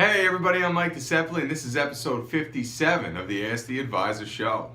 Hey everybody, I'm Mike DeSepoli, and this is episode 57 of the Ask the Advisor show.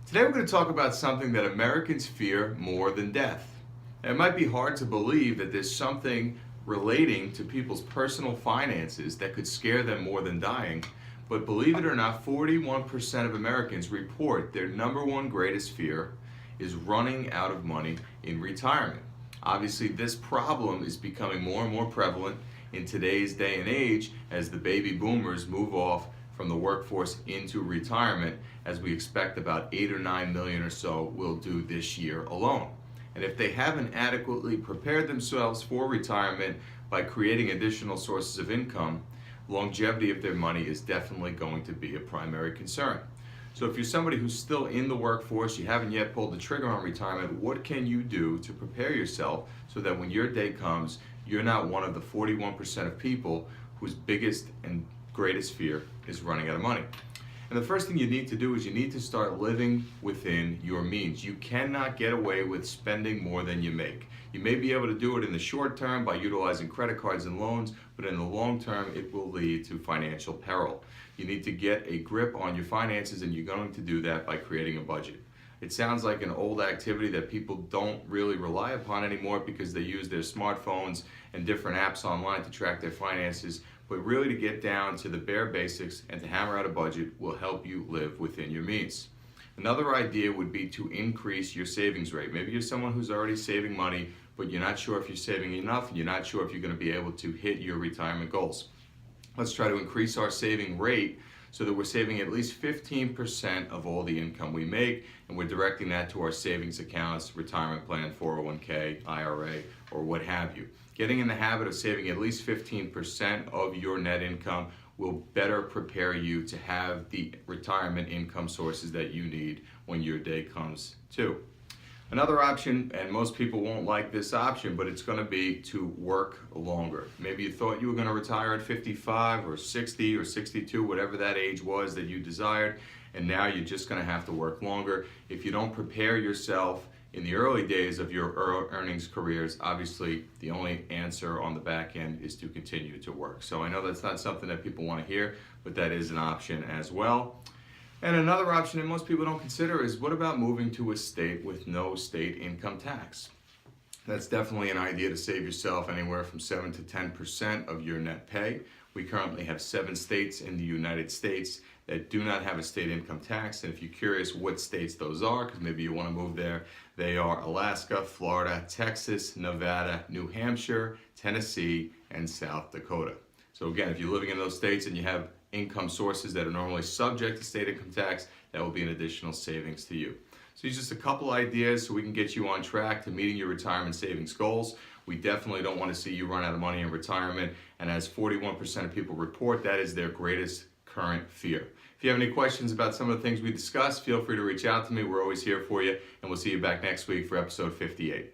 Today we're going to talk about something that Americans fear more than death. Now, it might be hard to believe that there's something relating to people's personal finances that could scare them more than dying, but believe it or not, 41% of Americans report their number one greatest fear is running out of money in retirement. Obviously, this problem is becoming more and more prevalent in today's day and age as the baby boomers move off from the workforce into retirement, as we expect about 8 or 9 million or so will do this year alone. And if they haven't adequately prepared themselves for retirement by creating additional sources of income, longevity of their money is definitely going to be a primary concern. So if you're somebody who's still in the workforce, you haven't yet pulled the trigger on retirement, what can you do to prepare yourself so that when your day comes, you're not one of the 41% of people whose biggest and greatest fear is running out of money? And the first thing you need to do is you need to start living within your means. You cannot get away with spending more than you make. You may be able to do it in the short term by utilizing credit cards and loans, but in the long term, it will lead to financial peril. You need to get a grip on your finances, and you're going to do that by creating a budget. It sounds like an old activity that people don't really rely upon anymore because they use their smartphones and different apps online to track their finances, but really to get down to the bare basics and to hammer out a budget will help you live within your means. Another idea would be to increase your savings rate. Maybe you're someone who's already saving money, but you're not sure if you're saving enough, and you're not sure if you're going to be able to hit your retirement goals. Let's try to increase our saving rate so that we're saving at least 15% of all the income we make, and we're directing that to our savings accounts, retirement plan, 401k, IRA, or what have you. Getting in the habit of saving at least 15% of your net income will better prepare you to have the retirement income sources that you need when your day comes too. Another option, and most people won't like this option, but it's going to be to work longer. Maybe you thought you were going to retire at 55 or 60 or 62, whatever that age was that you desired, and now you're just going to have to work longer. If you don't prepare yourself in the early days of your earnings careers, obviously the only answer on the back end is to continue to work. So I know that's not something that people want to hear, but that is an option as well. And another option that most people don't consider is, what about moving to a state with no state income tax? That's definitely an idea to save yourself anywhere from 7 to 10% of your net pay. We currently have 7 states in the United States that do not have a state income tax. And if you're curious what states those are, because maybe you want to move there, they are Alaska, Florida, Texas, Nevada, New Hampshire, Tennessee, and South Dakota. So again, if you're living in those states and you have income sources that are normally subject to state income tax, that will be an additional savings to you. So these are just a couple ideas so we can get you on track to meeting your retirement savings goals. We definitely don't want to see you run out of money in retirement, and as 41% of people report, that is their greatest current fear. If you have any questions about some of the things we discussed, feel free to reach out to me. We're always here for you, and we'll see you back next week for episode 58.